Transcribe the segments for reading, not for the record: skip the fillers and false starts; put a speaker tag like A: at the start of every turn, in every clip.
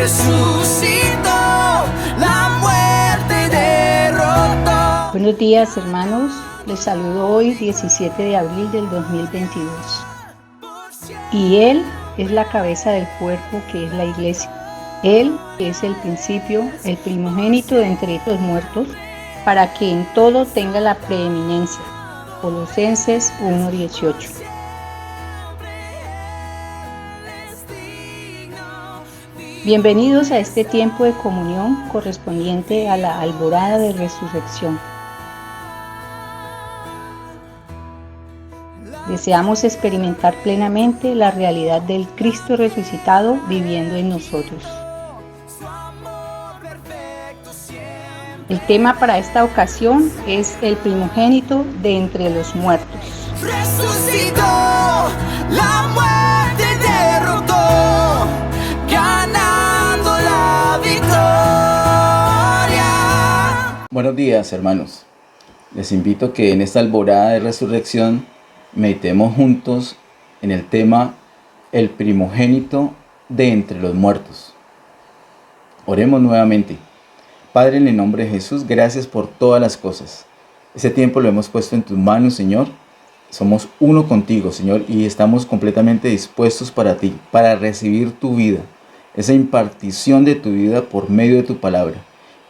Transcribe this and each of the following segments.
A: resucitó, la muerte derrotó.
B: Buenos días, hermanos. Les saludo hoy 17 de abril del 2022. Y Él es la cabeza del cuerpo, que es la iglesia. Él es el principio, el primogénito de entre los muertos, para que en todo tenga la preeminencia. Colosenses 1:18. Bienvenidos a este tiempo de comunión correspondiente a la alborada de resurrección. Deseamos experimentar plenamente la realidad del Cristo resucitado viviendo en nosotros. El tema para esta ocasión es el primogénito de entre los muertos.
A: Resucitó, la muerte derrotó, ganando la victoria.
C: Buenos días, hermanos. Les invito a que en esta alborada de resurrección meditemos juntos en el tema el primogénito de entre los muertos. Oremos nuevamente. Padre, en el nombre de Jesús, gracias por todas las cosas. Este tiempo lo hemos puesto en tus manos, Señor. Somos uno contigo, Señor, y estamos completamente dispuestos para ti, para recibir tu vida, esa impartición de tu vida por medio de tu palabra.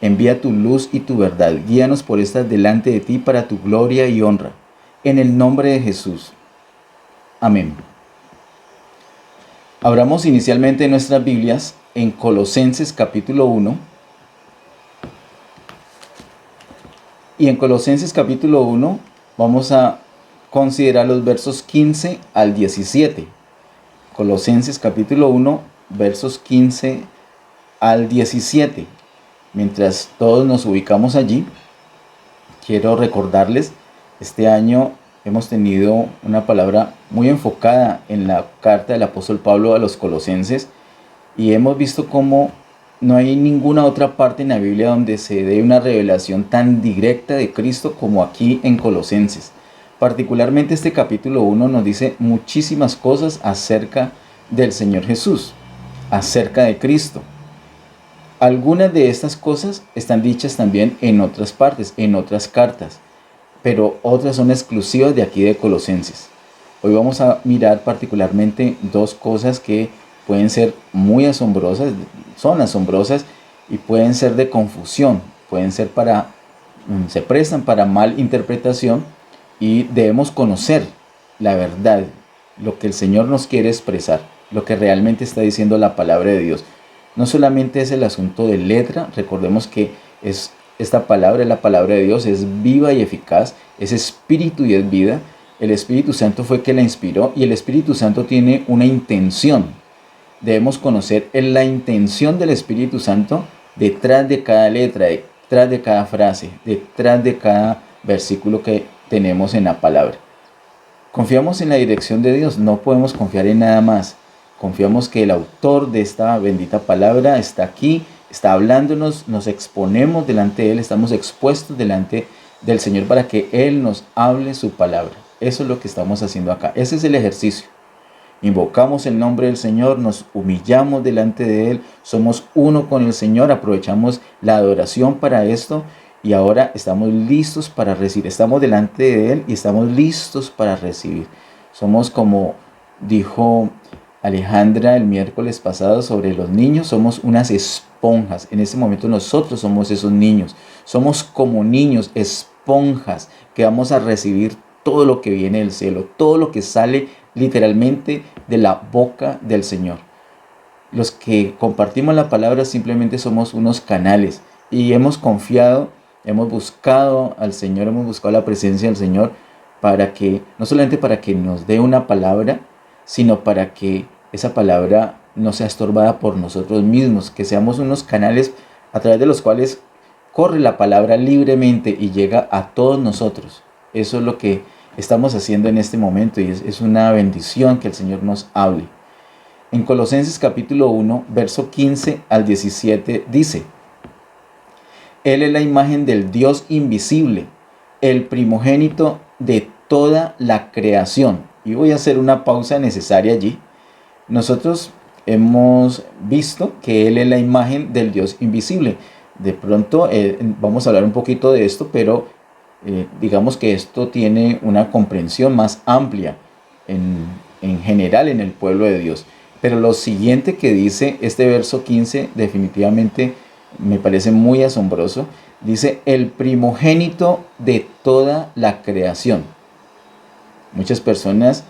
C: Envía tu luz y tu verdad. Guíanos por estas delante de ti para tu gloria y honra. En el nombre de Jesús. Amén. Abramos inicialmente nuestras Biblias en Colosenses capítulo 1. Y en Colosenses capítulo 1 vamos a considerar los versos 15 al 17. Colosenses capítulo 1, versos 15 al 17. Mientras todos nos ubicamos allí, quiero recordarles, este año hemos tenido una palabra muy enfocada en la carta del apóstol Pablo a los colosenses y hemos visto cómo no hay ninguna otra parte en la Biblia donde se dé una revelación tan directa de Cristo como aquí en Colosenses. Particularmente este capítulo 1 nos dice muchísimas cosas acerca del Señor Jesús, acerca de Cristo. Algunas de estas cosas están dichas también en otras partes, en otras cartas, pero otras son exclusivas de aquí de Colosenses. Hoy vamos a mirar particularmente dos cosas que pueden ser muy asombrosas, son asombrosas y pueden ser de confusión, se prestan para mal interpretación y debemos conocer la verdad, lo que el Señor nos quiere expresar, lo que realmente está diciendo la palabra de Dios. No solamente es el asunto de letra, recordemos que esta palabra, la palabra de Dios, es viva y eficaz, es espíritu y es vida. El Espíritu Santo fue que la inspiró y el Espíritu Santo tiene una intención. Debemos conocer la intención del Espíritu Santo detrás de cada letra, detrás de cada frase, detrás de cada versículo que tenemos en la palabra. Confiamos en la dirección de Dios, no podemos confiar en nada más. Confiamos que el autor de esta bendita palabra está aquí, está hablándonos, nos exponemos delante de Él, estamos expuestos delante del Señor para que Él nos hable su palabra. Eso es lo que estamos haciendo acá. Ese es el ejercicio. Invocamos el nombre del Señor, nos humillamos delante de Él, somos uno con el Señor, aprovechamos la adoración para esto y ahora estamos listos para recibir. Estamos delante de Él y estamos listos para recibir. Somos, como dijo Alejandra el miércoles pasado sobre los niños, somos unas esponjas. En este momento nosotros somos esos niños. Somos como niños, esponjas, que vamos a recibir todo lo que viene del cielo, todo lo que sale literalmente de la boca del Señor. Los que compartimos la palabra simplemente somos unos canales y hemos confiado, hemos buscado al Señor, hemos buscado la presencia del Señor para que, no solamente para que nos dé una palabra, sino para que esa palabra no sea estorbada por nosotros mismos, que seamos unos canales a través de los cuales corre la palabra libremente y llega a todos nosotros. Eso es lo que estamos haciendo en este momento y es una bendición que el Señor nos hable. En Colosenses capítulo 1, verso 15 al 17 dice: Él es la imagen del Dios invisible, el primogénito de toda la creación. Y voy a hacer una pausa necesaria allí. Nosotros hemos visto que Él es la imagen del Dios invisible. De pronto vamos a hablar un poquito de esto, pero digamos que esto tiene una comprensión más amplia en general en el pueblo de Dios. Pero lo siguiente que dice este verso 15 definitivamente me parece muy asombroso. Dice, el primogénito de toda la creación. Muchas personas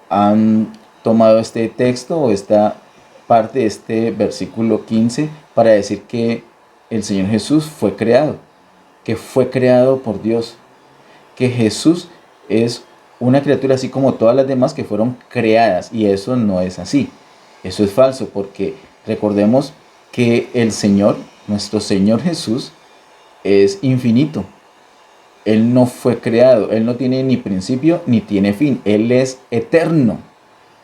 C: han tomado este texto o esta parte de este versículo 15 para decir que el Señor Jesús fue creado, que fue creado por Dios, que Jesús es una criatura así como todas las demás que fueron creadas, y eso no es así. Eso es falso, porque recordemos que el Señor, nuestro Señor Jesús, es infinito. Él no fue creado, Él no tiene ni principio ni tiene fin. Él es eterno.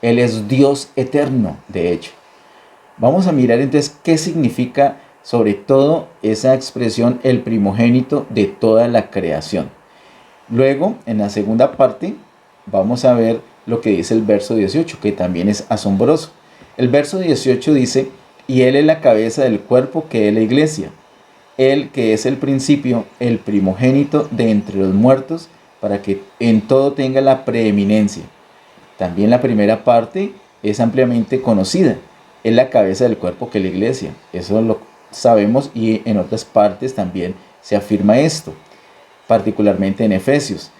C: Él es Dios eterno, de hecho. Vamos a mirar entonces qué significa sobre todo esa expresión, el primogénito de toda la creación. Luego, en la segunda parte, vamos a ver lo que dice el verso 18, que también es asombroso. El verso 18 dice, y Él es la cabeza del cuerpo, que es la iglesia. Él que es el principio, el primogénito de entre los muertos, para que en todo tenga la preeminencia. También la primera parte es ampliamente conocida. Es la cabeza del cuerpo, que es la iglesia. Eso lo sabemos, y en otras partes también se afirma esto, particularmente en Efesios.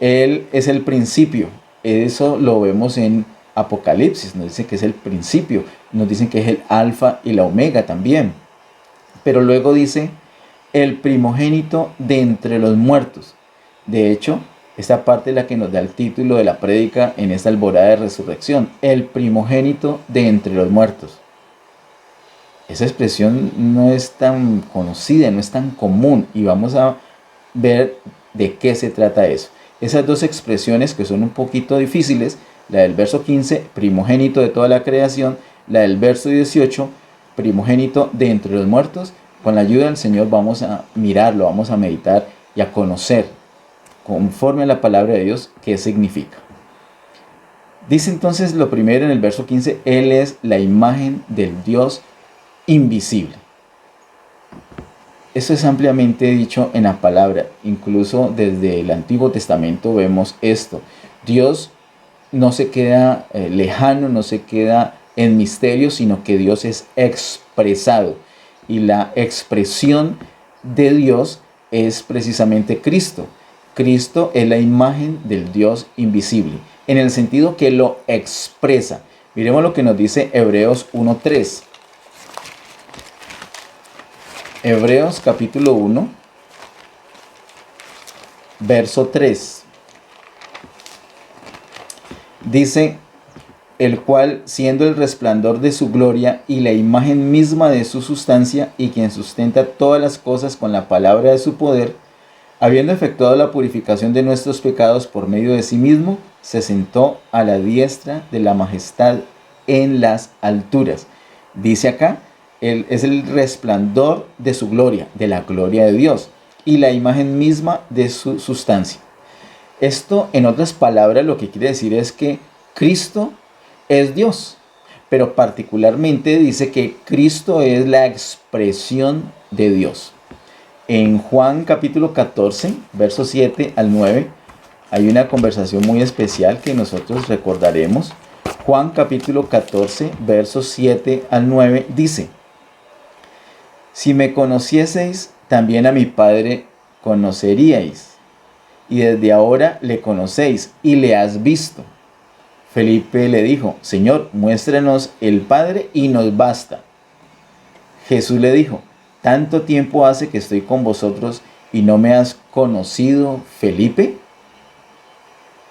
C: Él es el principio. Eso lo vemos en Apocalipsis. Nos dice que es el principio. Nos dicen que es el alfa y la omega también. Pero luego dice, el primogénito de entre los muertos. De hecho, esta parte es la que nos da el título de la prédica en esta alborada de resurrección. El primogénito de entre los muertos. Esa expresión no es tan conocida, no es tan común, y vamos a ver de qué se trata eso. Esas dos expresiones que son un poquito difíciles, la del verso 15, primogénito de toda la creación, la del verso 18, primogénito de entre los muertos. Con la ayuda del Señor vamos a mirarlo, vamos a meditar y a conocer, conforme a la palabra de Dios, qué significa. Dice entonces lo primero en el verso 15, Él es la imagen del Dios invisible. Eso es ampliamente dicho en la palabra. Incluso desde el Antiguo Testamento vemos esto. Dios no se queda lejano, no se queda en misterio, sino que Dios es expresado. Y la expresión de Dios es precisamente Cristo. Cristo es la imagen del Dios invisible, en el sentido que lo expresa. Miremos lo que nos dice Hebreos 1:3. Hebreos capítulo 1, verso 3. Dice, el cual, siendo el resplandor de su gloria y la imagen misma de su sustancia, y quien sustenta todas las cosas con la palabra de su poder, habiendo efectuado la purificación de nuestros pecados por medio de sí mismo, se sentó a la diestra de la majestad en las alturas. Dice acá, Él es el resplandor de su gloria, de la gloria de Dios, y la imagen misma de su sustancia. Esto, en otras palabras, lo que quiere decir es que Cristo es Dios, pero particularmente dice que Cristo es la expresión de Dios. En Juan capítulo 14, versos 7 al 9, hay una conversación muy especial que nosotros recordaremos. Juan capítulo 14, versos 7 al 9 dice, si me conocieseis, también a mi Padre conoceríais, y desde ahora le conocéis y le has visto. Felipe le dijo, Señor, muéstranos el Padre y nos basta. Jesús le dijo, ¿tanto tiempo hace que estoy con vosotros y no me has conocido, Felipe?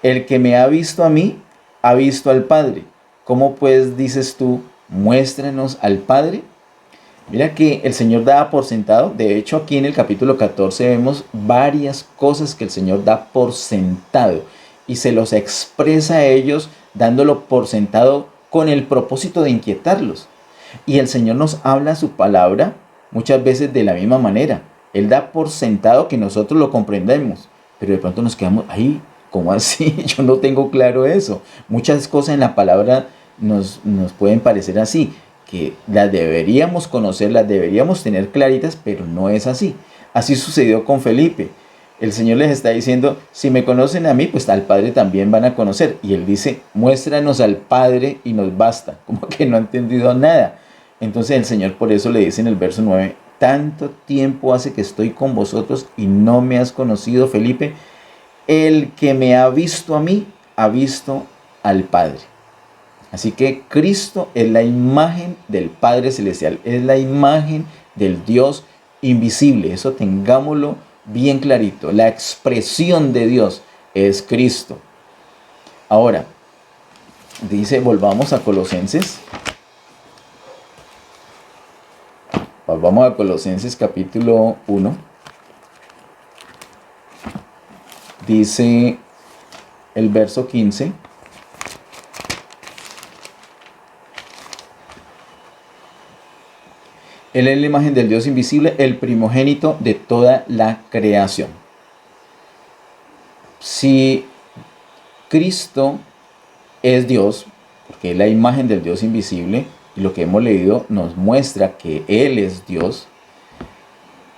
C: El que me ha visto a mí, ha visto al Padre. ¿Cómo pues dices tú, muéstranos al Padre? Mira que el Señor da por sentado. De hecho, aquí en el capítulo 14 vemos varias cosas que el Señor da por sentado y se los expresa a ellos dándolo por sentado con el propósito de inquietarlos. Y el Señor nos habla su palabra muchas veces de la misma manera. Él da por sentado que nosotros lo comprendemos, pero de pronto nos quedamos ahí, ¿cómo así? Yo no tengo claro eso. Muchas cosas en la palabra nos pueden parecer así, que las deberíamos conocer, las deberíamos tener claritas, pero no es así. Así sucedió con Felipe. El Señor les está diciendo, si me conocen a mí, pues al Padre también van a conocer. Y Él dice, muéstranos al Padre y nos basta. Como que no ha entendido nada. Entonces el Señor por eso le dice en el verso 9, tanto tiempo hace que estoy con vosotros y no me has conocido, Felipe. El que me ha visto a mí, ha visto al Padre. Así que Cristo es la imagen del Padre Celestial, es la imagen del Dios invisible. Eso tengámoslo bien clarito. La expresión de Dios es Cristo. Ahora, dice, volvamos a Colosenses. Vamos a Colosenses capítulo 1. Dice el verso 15. Él es la imagen del Dios invisible, el primogénito de toda la creación. Si Cristo es Dios, porque es la imagen del Dios invisible, y lo que hemos leído nos muestra que Él es Dios,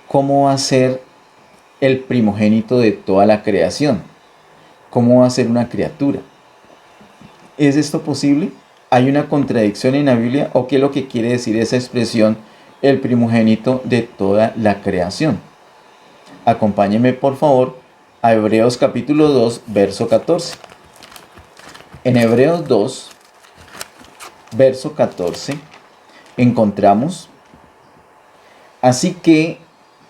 C: ¿cómo va a ser el primogénito de toda la creación? ¿Cómo va a ser una criatura? ¿Es esto posible? ¿Hay una contradicción en la Biblia? ¿O qué es lo que quiere decir esa expresión, el primogénito de toda la creación? Acompáñenme por favor a Hebreos capítulo 2, verso 14. En Hebreos 2, verso 14, encontramos, así que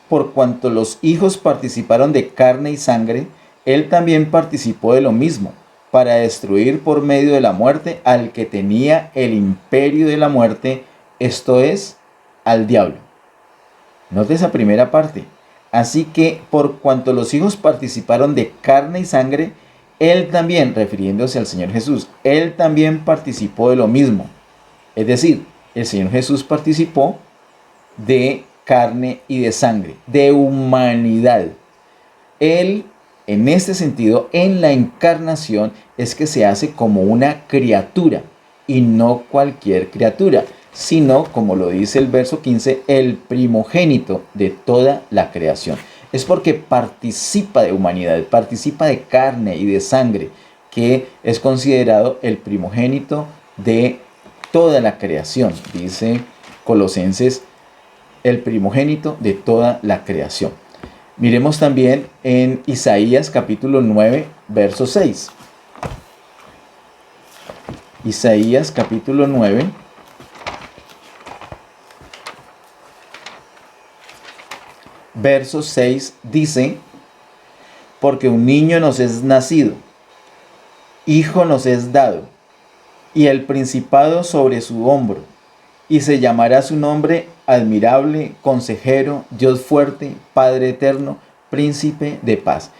C: por cuanto los hijos participaron de carne y sangre, Él también participó de lo mismo, para destruir por medio de la muerte al que tenía el imperio de la muerte, esto es, al diablo. Note esa primera parte. Así que por cuanto los hijos participaron de carne y sangre, Él también, refiriéndose al Señor Jesús, Él también participó de lo mismo. Es decir, el Señor Jesús participó de carne y de sangre, de humanidad. Él, en este sentido, en la encarnación, es que se hace como una criatura, y no cualquier criatura, sino, como lo dice el verso 15, el primogénito de toda la creación. Es porque participa de humanidad, participa de carne y de sangre, que es considerado el primogénito de toda la creación. Dice Colosenses, el primogénito de toda la creación. Miremos también en Isaías capítulo 9, verso 6. Isaías capítulo 9. Verso 6 dice, porque un niño nos es nacido, hijo nos es dado, y el principado sobre su hombro, y se llamará su nombre admirable, consejero, Dios fuerte, Padre eterno, príncipe de paz.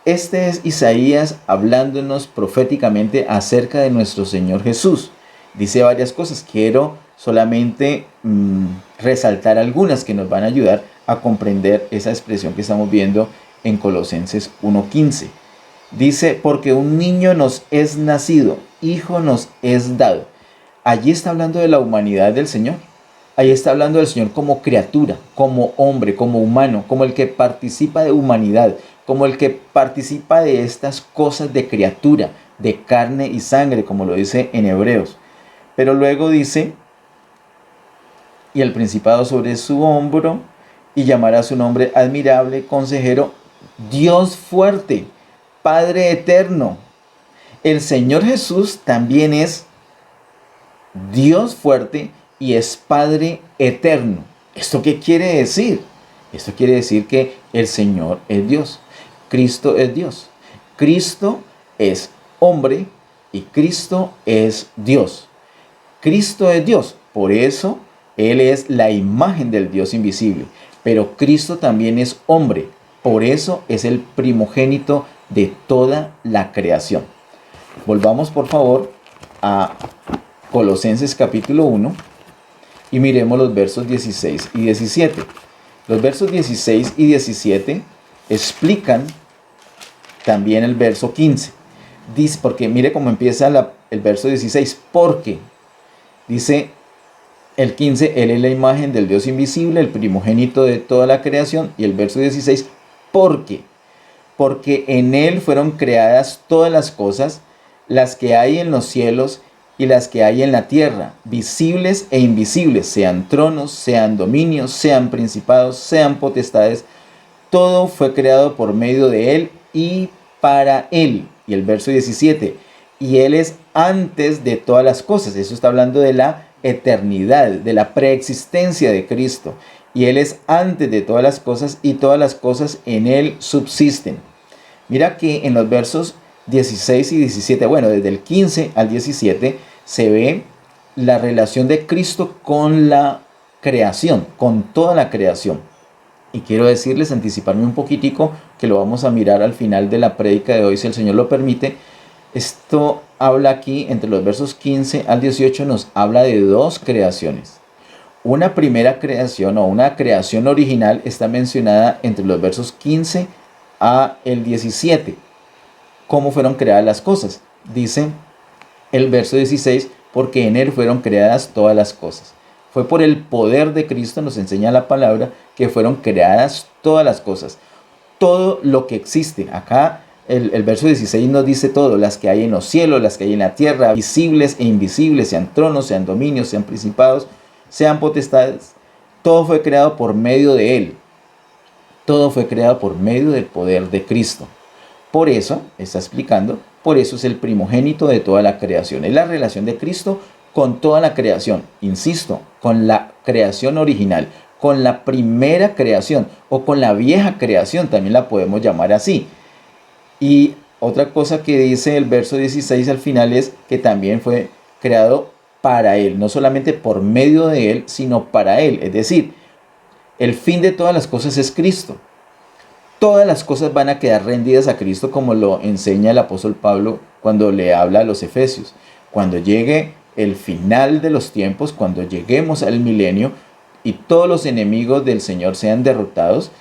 C: Este es Isaías hablándonos proféticamente acerca de nuestro Señor Jesús. Dice varias cosas, quiero solamente resaltar algunas que nos van a ayudar a comprender esa expresión que estamos viendo en Colosenses 1:15. Dice, porque un niño nos es nacido, hijo nos es dado. Allí está hablando de la humanidad del Señor. Allí está hablando del Señor como criatura, como hombre, como humano, como el que participa de humanidad, como el que participa de estas cosas de criatura, de carne y sangre, como lo dice en Hebreos. Pero luego dice, y el principado sobre su hombro, y llamará su nombre admirable, consejero, Dios fuerte, Padre eterno. El Señor Jesús también es Dios fuerte y es Padre eterno. ¿Esto qué quiere decir? Esto quiere decir que el Señor es Dios. Cristo es Dios. Cristo es hombre y Cristo es Dios. Cristo es Dios. Por eso Él es la imagen del Dios invisible. Pero Cristo también es hombre. Por eso es el primogénito de toda la creación. Volvamos por favor a Colosenses capítulo 1 y miremos los versos 16 y 17. Los versos 16 y 17 explican también el verso 15. Dice, porque mire cómo empieza el verso 16, porque, dice el 15, Él es la imagen del Dios invisible, el primogénito de toda la creación, y el verso 16, porque en Él fueron creadas todas las cosas, las que hay en los cielos y las que hay en la tierra, visibles e invisibles, sean tronos, sean dominios, sean principados, sean potestades, todo fue creado por medio de Él y para Él. Y el verso 17, y Él es antes de todas las cosas. Eso está hablando de la eternidad, de la preexistencia de Cristo. Y Él es antes de todas las cosas y todas las cosas en Él subsisten. Mira que en los versos 16 y 17, bueno, desde el 15 al 17, se ve la relación de Cristo con la creación, con toda la creación. Y quiero decirles, anticiparme un poquitico, que lo vamos a mirar al final de la prédica de hoy, si el Señor lo permite. Esto habla aquí, entre los versos 15 al 18, nos habla de dos creaciones. Una primera creación o una creación original está mencionada entre los versos 15 a el 17. ¿Cómo fueron creadas las cosas? Dice el verso 16, porque en Él fueron creadas todas las cosas. Fue por el poder de Cristo, nos enseña la palabra, que fueron creadas todas las cosas. Todo lo que existe. Acá el verso 16 nos dice todo. Las que hay en los cielos, las que hay en la tierra, visibles e invisibles, sean tronos, sean dominios, sean principados, sean potestades. Todo fue creado por medio de Él. Todo fue creado por medio del poder de Cristo. Por eso, está explicando, por eso es el primogénito de toda la creación. Es la relación de Cristo con toda la creación, insisto, con la creación original, con la primera creación o con la vieja creación, también la podemos llamar así. Y otra cosa que dice el verso 16 al final es que también fue creado para Él, no solamente por medio de Él, sino para Él. Es decir, el fin de todas las cosas es Cristo. Todas las cosas van a quedar rendidas a Cristo, como lo enseña el apóstol Pablo cuando le habla a los Efesios. Cuando llegue el final de los tiempos, cuando lleguemos al milenio y todos los enemigos del Señor sean derrotados,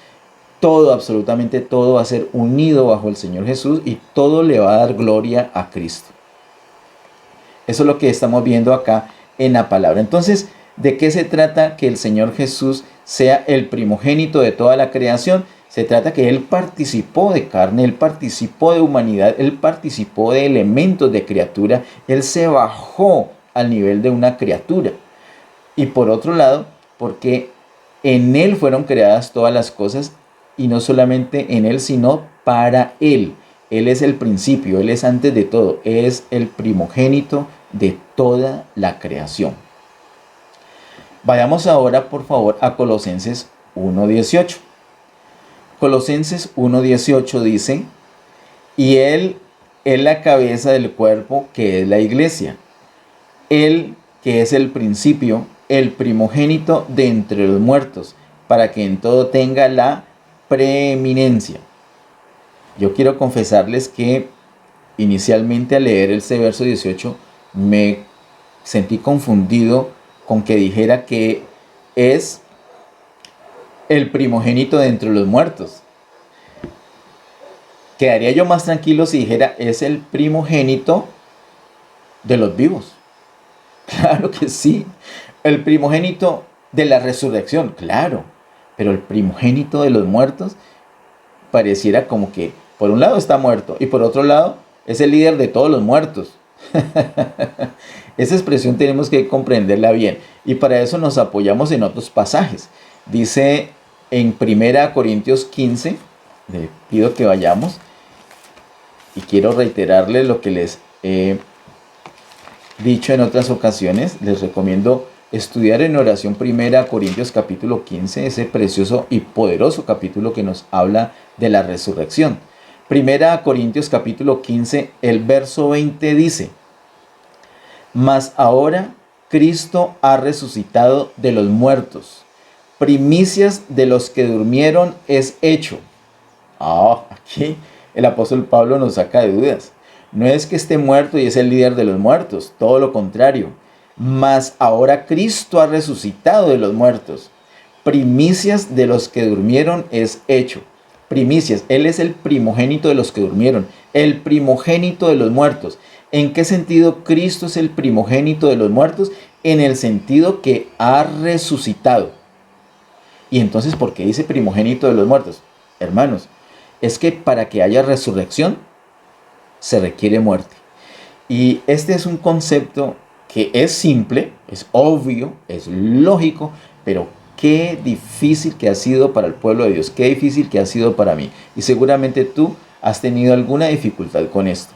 C: todo, absolutamente todo va a ser unido bajo el Señor Jesús y todo le va a dar gloria a Cristo. Eso es lo que estamos viendo acá en la palabra. Entonces, ¿de qué se trata que el Señor Jesús sea el primogénito de toda la creación? Se trata que Él participó de carne, Él participó de humanidad, Él participó de elementos de criatura, Él se bajó al nivel de una criatura. Y por otro lado, porque en Él fueron creadas todas las cosas, y no solamente en Él, sino para Él. Él es el principio, Él es antes de todo, es el primogénito de toda la creación. Vayamos ahora, por favor, a Colosenses 1:18. Colosenses 1:18 dice, y Él es la cabeza del cuerpo, que es la iglesia. Él, que es el principio, el primogénito de entre los muertos, para que en todo tenga la preeminencia. Yo quiero confesarles que inicialmente al leer ese verso 18 me sentí confundido con que dijera que es el primogénito de entre los muertos. Quedaría yo más tranquilo si dijera es el primogénito de los vivos. Claro que sí. El primogénito de la resurrección, claro. Pero el primogénito de los muertos pareciera como que por un lado está muerto y por otro lado es el líder de todos los muertos. Esa expresión tenemos que comprenderla bien y para eso nos apoyamos en otros pasajes. Dice en 1 Corintios 15, le pido que vayamos y quiero reiterarles lo que les he dicho en otras ocasiones. Les recomiendo estudiar en oración 1 Corintios capítulo 15, ese precioso y poderoso capítulo que nos habla de la resurrección. 1 Corintios capítulo 15, el verso 20 dice, mas ahora Cristo ha resucitado de los muertos, primicias de los que durmieron es hecho. Aquí el apóstol Pablo nos saca de dudas. No es que esté muerto y es el líder de los muertos, todo lo contrario. Mas ahora Cristo ha resucitado de los muertos, primicias de los que durmieron es hecho. Primicias, Él es el primogénito de los que durmieron, el primogénito de los muertos. ¿En qué sentido Cristo es el primogénito de los muertos? En el sentido que ha resucitado. Y entonces, ¿por qué dice primogénito de los muertos? Hermanos, es que para que haya resurrección se requiere muerte. Y este es un concepto que es simple, es obvio, es lógico, pero qué difícil que ha sido para el pueblo de Dios, qué difícil que ha sido para mí. Y seguramente tú has tenido alguna dificultad con esto.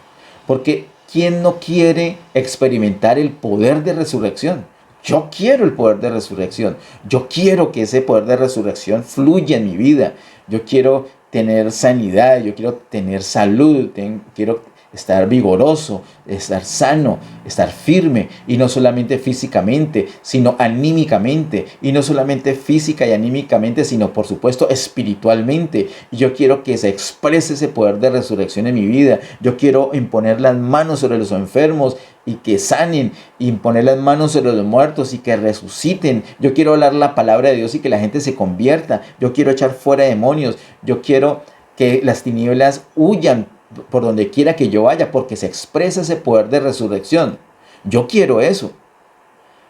C: Porque ¿quién no quiere experimentar el poder de resurrección? Yo quiero el poder de resurrección. Yo quiero que ese poder de resurrección fluya en mi vida. Yo quiero tener sanidad, yo quiero tener salud, quiero estar vigoroso, estar sano, estar firme, y no solamente físicamente, sino anímicamente, y no solamente física y anímicamente, sino por supuesto espiritualmente. Y yo quiero que se exprese ese poder de resurrección en mi vida. Yo quiero imponer las manos sobre los enfermos y que sanen, imponer las manos sobre los muertos y que resuciten. Yo quiero hablar la palabra de Dios y que la gente se convierta. Yo quiero echar fuera demonios. Yo quiero que las tinieblas huyan por donde quiera que yo vaya, porque se expresa ese poder de resurrección. Yo quiero eso,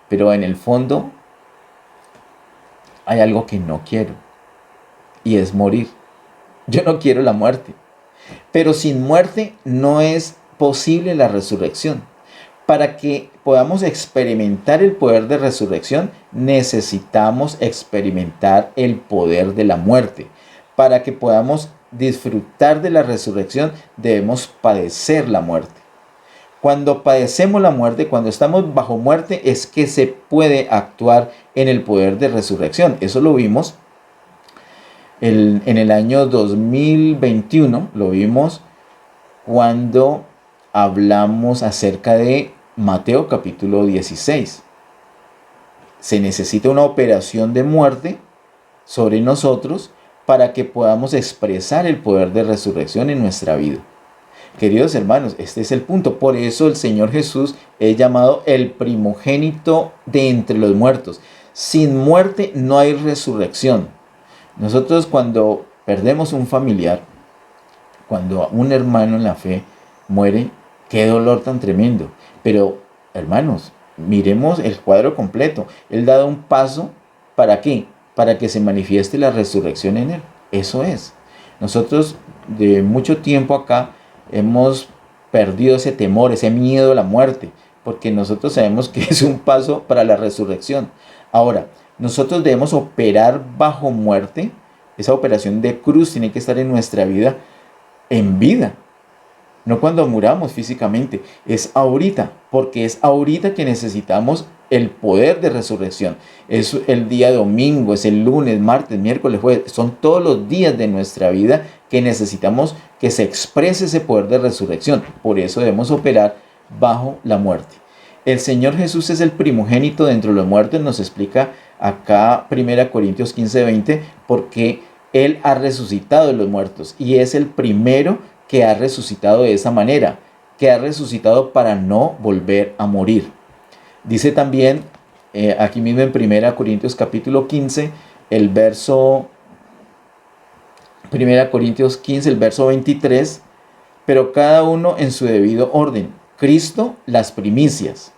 C: pero en el fondo hay algo que no quiero, y es morir. Yo no quiero la muerte, pero sin muerte no es posible la resurrección. Para que podamos experimentar el poder de resurrección, necesitamos experimentar el poder de la muerte. Para que podamos disfrutar de la resurrección, debemos padecer la muerte. Cuando padecemos la muerte, cuando estamos bajo muerte, es que se puede actuar en el poder de resurrección. Eso lo vimos en el año 2021, lo vimos cuando hablamos acerca de Mateo capítulo 16. Se necesita una operación de muerte sobre nosotros para que podamos expresar el poder de resurrección en nuestra vida. Queridos hermanos, este es el punto. Por eso el Señor Jesús es llamado el primogénito de entre los muertos. Sin muerte no hay resurrección. Nosotros, cuando perdemos un familiar, cuando un hermano en la fe muere, qué dolor tan tremendo. Pero, hermanos, miremos el cuadro completo. Él ha dado un paso, ¿para qué? Para que se manifieste la resurrección en él. Eso es. Nosotros de mucho tiempo acá hemos perdido ese temor, ese miedo a la muerte, porque nosotros sabemos que es un paso para la resurrección. Ahora, nosotros debemos operar bajo muerte. Esa operación de cruz tiene que estar en nuestra vida en vida. No cuando muramos físicamente, es ahorita, porque es ahorita que necesitamos el poder de resurrección. Es el día domingo, es el lunes, martes, miércoles, jueves. Son todos los días de nuestra vida que necesitamos que se exprese ese poder de resurrección. Por eso debemos operar bajo la muerte. El Señor Jesús es el primogénito de entre los muertos, nos explica acá 1 Corintios 15:20, porque Él ha resucitado de los muertos y es el primero que ha resucitado de esa manera, que ha resucitado para no volver a morir. Dice también aquí mismo en 1 Corintios capítulo 15, el verso 1 Corintios 15, el verso 23, pero cada uno en su debido orden. Cristo las primicias,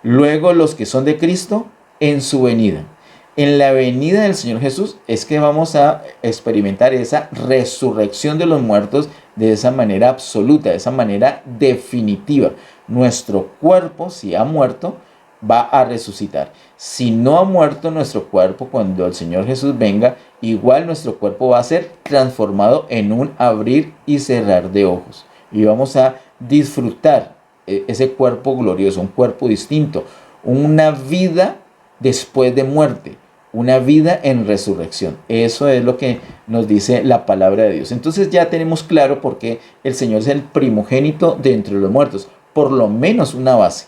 C: luego los que son de Cristo en su venida. En la venida del Señor Jesús es que vamos a experimentar esa resurrección de los muertos de esa manera absoluta, de esa manera definitiva. Nuestro cuerpo, si ha muerto, va a resucitar. Si no ha muerto nuestro cuerpo, cuando el Señor Jesús venga, igual nuestro cuerpo va a ser transformado en un abrir y cerrar de ojos. Y vamos a disfrutar ese cuerpo glorioso, un cuerpo distinto, una vida después de muerte, una vida en resurrección. Eso es lo que nos dice la palabra de Dios. Entonces ya tenemos claro por qué el Señor es el primogénito de entre los muertos. Por lo menos una base.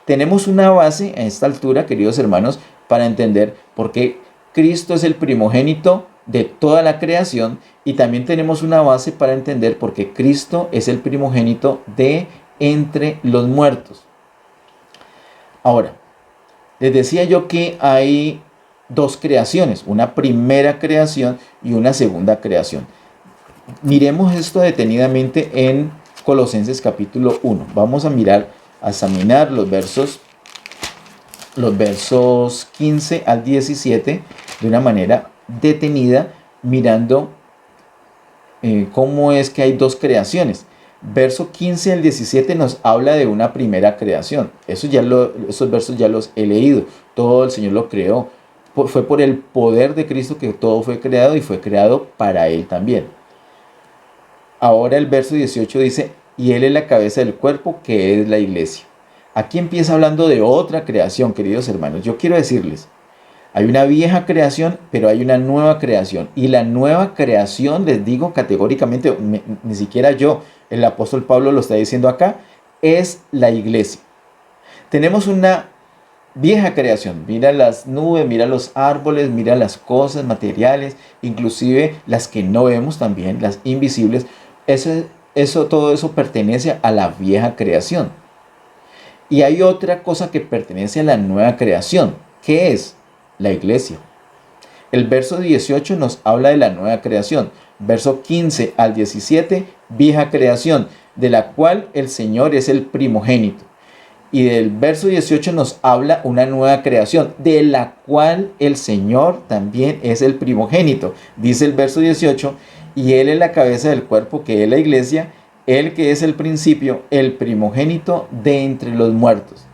C: Tenemos una base a esta altura, queridos hermanos, para entender por qué Cristo es el primogénito de toda la creación, y también tenemos una base para entender por qué Cristo es el primogénito de entre los muertos. Ahora, les decía yo que hay dos creaciones, una primera creación y una segunda creación. Miremos esto detenidamente en Colosenses capítulo 1. Vamos a mirar, a examinar los versos 15 al 17 de una manera detenida, mirando cómo es que hay dos creaciones. Verso 15 al 17 nos habla de una primera creación. Esos versos ya los he leído. Todo el Señor lo creó. Fue por el poder de Cristo que todo fue creado y fue creado para Él también. Ahora el verso 18 dice, y Él es la cabeza del cuerpo, que es la iglesia. Aquí empieza hablando de otra creación, queridos hermanos. Yo quiero decirles, hay una vieja creación, pero hay una nueva creación. Y la nueva creación, les digo categóricamente, ni siquiera yo, el apóstol Pablo lo está diciendo acá, es la iglesia. Tenemos una vieja creación. Mira las nubes, mira los árboles, mira las cosas materiales, inclusive las que no vemos también, las invisibles. Todo eso pertenece a la vieja creación. Y hay otra cosa que pertenece a la nueva creación. ¿Qué es? La iglesia. El verso 18 nos habla de la nueva creación. Verso 15 al 17, vieja creación, de la cual el Señor es el primogénito. Y del verso 18 nos habla una nueva creación, de la cual el Señor también es el primogénito. Dice el verso 18, y Él es la cabeza del cuerpo, que es la iglesia, Él que es el principio, el primogénito de entre los muertos.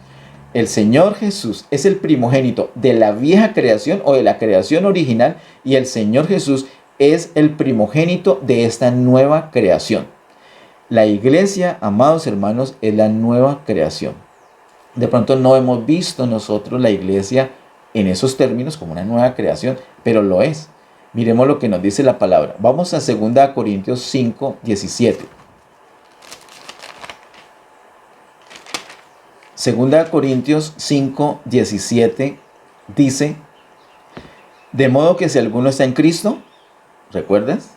C: El Señor Jesús es el primogénito de la vieja creación o de la creación original, y el Señor Jesús es el primogénito de esta nueva creación. La iglesia, amados hermanos, es la nueva creación. De pronto no hemos visto nosotros la iglesia en esos términos como una nueva creación, pero lo es. Miremos lo que nos dice la palabra. Vamos a 2 Corintios 5, 17. 2 Corintios 5, 17 dice, de modo que si alguno está en Cristo, ¿recuerdas?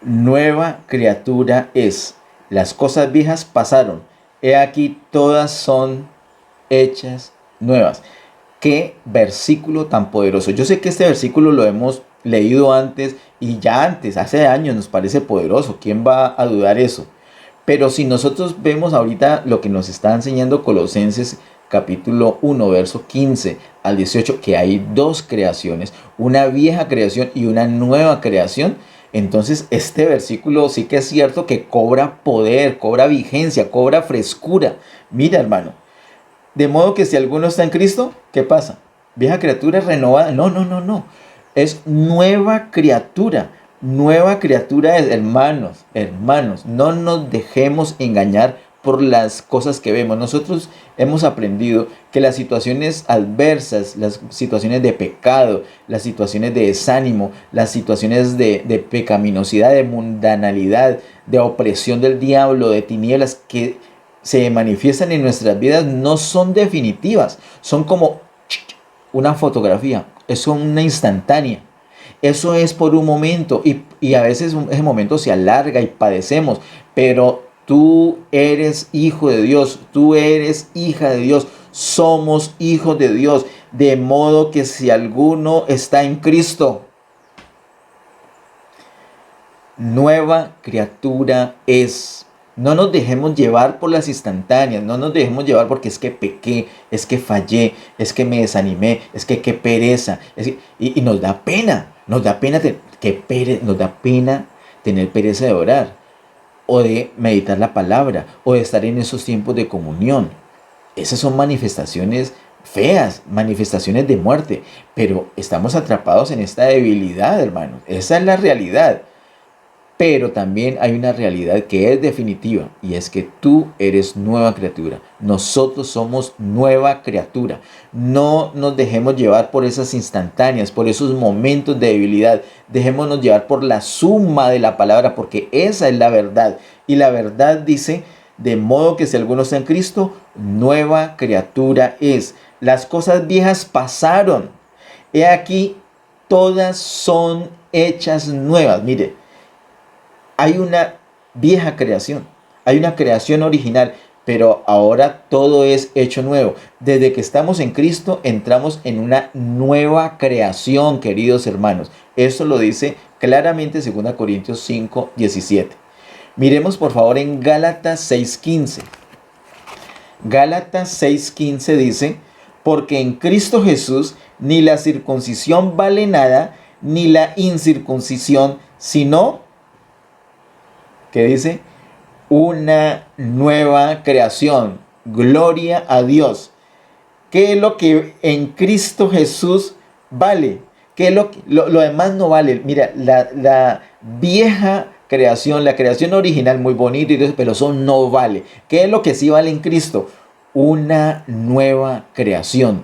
C: Nueva criatura es. Las cosas viejas pasaron. He aquí todas son hechas nuevas. Qué versículo tan poderoso. Yo sé que este versículo lo hemos leído antes y ya antes, hace años nos parece poderoso. ¿Quién va a dudar eso? Pero si nosotros vemos ahorita lo que nos está enseñando Colosenses capítulo 1, verso 15 al 18, que hay dos creaciones, una vieja creación y una nueva creación, entonces este versículo sí que es cierto que cobra poder, cobra vigencia, cobra frescura. Mira, hermano, de modo que si alguno está en Cristo, ¿qué pasa? Vieja criatura renovada. No. Es nueva criatura. Nueva criatura es, hermanos, no nos dejemos engañar por las cosas que vemos. Nosotros hemos aprendido que las situaciones adversas, las situaciones de pecado, las situaciones de desánimo, las situaciones de pecaminosidad, de mundanalidad, de opresión del diablo, de tinieblas que se manifiestan en nuestras vidas no son definitivas, son como una fotografía, es una instantánea. Eso es por un momento y a veces ese momento se alarga y padecemos, pero tú eres hijo de Dios, tú eres hija de Dios, somos hijos de Dios, de modo que si alguno está en Cristo, nueva criatura es. No nos dejemos llevar por las instantáneas, no nos dejemos llevar porque es que pequé, es que fallé, es que me desanimé, es que qué pereza, y nos da pena, nos da pena tener pereza de orar, o de meditar la palabra, o de estar en esos tiempos de comunión. Esas son manifestaciones feas, manifestaciones de muerte, pero estamos atrapados en esta debilidad, hermanos. Esa es la realidad. Pero también hay una realidad que es definitiva, y es que tú eres nueva criatura. Nosotros somos nueva criatura. No nos dejemos llevar por esas instantáneas, por esos momentos de debilidad. Dejémonos llevar por la suma de la palabra, porque esa es la verdad. Y la verdad dice, de modo que si alguno está en Cristo, nueva criatura es. Las cosas viejas pasaron. He aquí, todas son hechas nuevas. Mire, hay una vieja creación, hay una creación original, pero ahora todo es hecho nuevo. Desde que estamos en Cristo, entramos en una nueva creación, queridos hermanos. Esto lo dice claramente 2 Corintios 5, 17. Miremos por favor en Gálatas 6:15. Gálatas 6:15 dice, porque en Cristo Jesús ni la circuncisión vale nada, ni la incircuncisión, sino, ¿qué dice? Una nueva creación. Gloria a Dios. ¿Qué es lo que en Cristo Jesús vale? ¿Qué es lo demás no vale? Mira, la vieja creación, la creación original, muy bonita, pero eso no vale. ¿Qué es lo que sí vale en Cristo? Una nueva creación.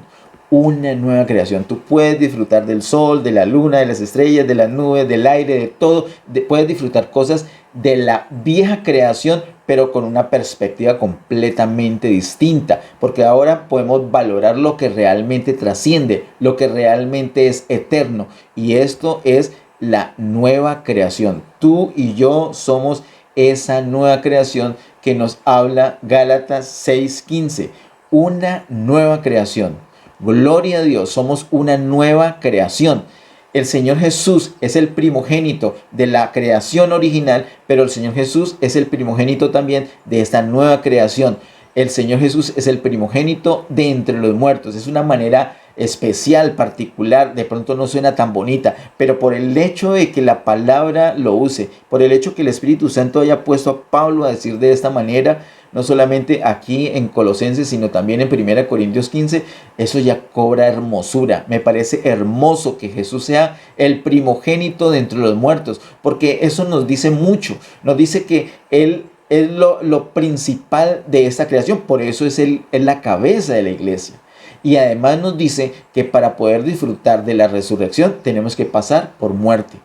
C: Una nueva creación. Tú puedes disfrutar del sol, de la luna, de las estrellas, de las nubes, del aire, de todo. Puedes disfrutar cosas de la vieja creación, pero con una perspectiva completamente distinta. Porque ahora podemos valorar lo que realmente trasciende, lo que realmente es eterno. Y esto es la nueva creación. Tú y yo somos esa nueva creación que nos habla Gálatas 6:15. Una nueva creación. Gloria a Dios, somos una nueva creación. El Señor Jesús es el primogénito de la creación original, pero el Señor Jesús es el primogénito también de esta nueva creación. El Señor Jesús es el primogénito de entre los muertos. Es una manera especial, particular, de pronto no suena tan bonita, pero por el hecho de que la palabra lo use, por el hecho que el Espíritu Santo haya puesto a Pablo a decir de esta manera, no solamente aquí en Colosenses, sino también en 1 Corintios 15, eso ya cobra hermosura. Me parece hermoso que Jesús sea el primogénito de entre los muertos, porque eso nos dice mucho, nos dice que Él es lo principal de esta creación, por eso es la cabeza de la iglesia. Y además nos dice que para poder disfrutar de la resurrección tenemos que pasar por muerte.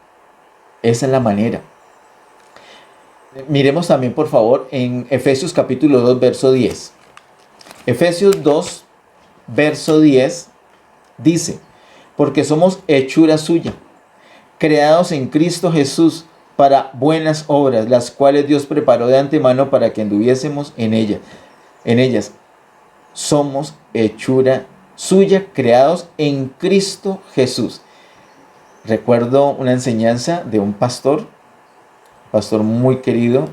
C: Esa es la manera. Miremos también por favor en Efesios capítulo 2 verso 10. Efesios 2 verso 10 dice, porque somos hechura suya, creados en Cristo Jesús para buenas obras, las cuales Dios preparó de antemano para que anduviésemos en ellas. Somos hechura suya, creados en Cristo Jesús. Recuerdo una enseñanza de un pastor muy querido,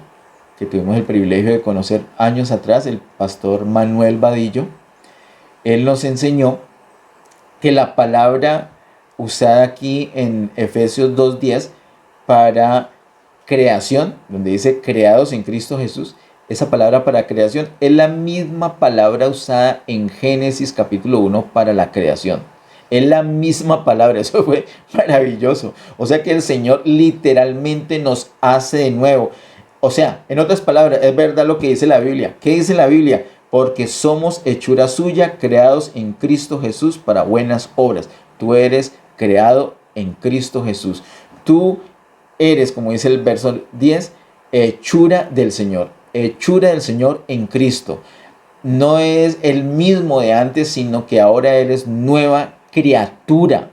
C: que tuvimos el privilegio de conocer años atrás, el pastor Manuel Vadillo. Él nos enseñó que la palabra usada aquí en Efesios 2:10 para creación, donde dice creados en Cristo Jesús, esa palabra para creación es la misma palabra usada en Génesis capítulo 1 para la creación. Es la misma palabra, eso fue maravilloso. O sea que el Señor literalmente nos hace de nuevo. O sea, en otras palabras, es verdad lo que dice la Biblia. ¿Qué dice la Biblia? Porque somos hechura suya, creados en Cristo Jesús para buenas obras. Tú eres creado en Cristo Jesús. Tú eres, como dice el verso 10, hechura del Señor. Hechura del Señor en Cristo. No es el mismo de antes, sino que ahora eres nueva criatura.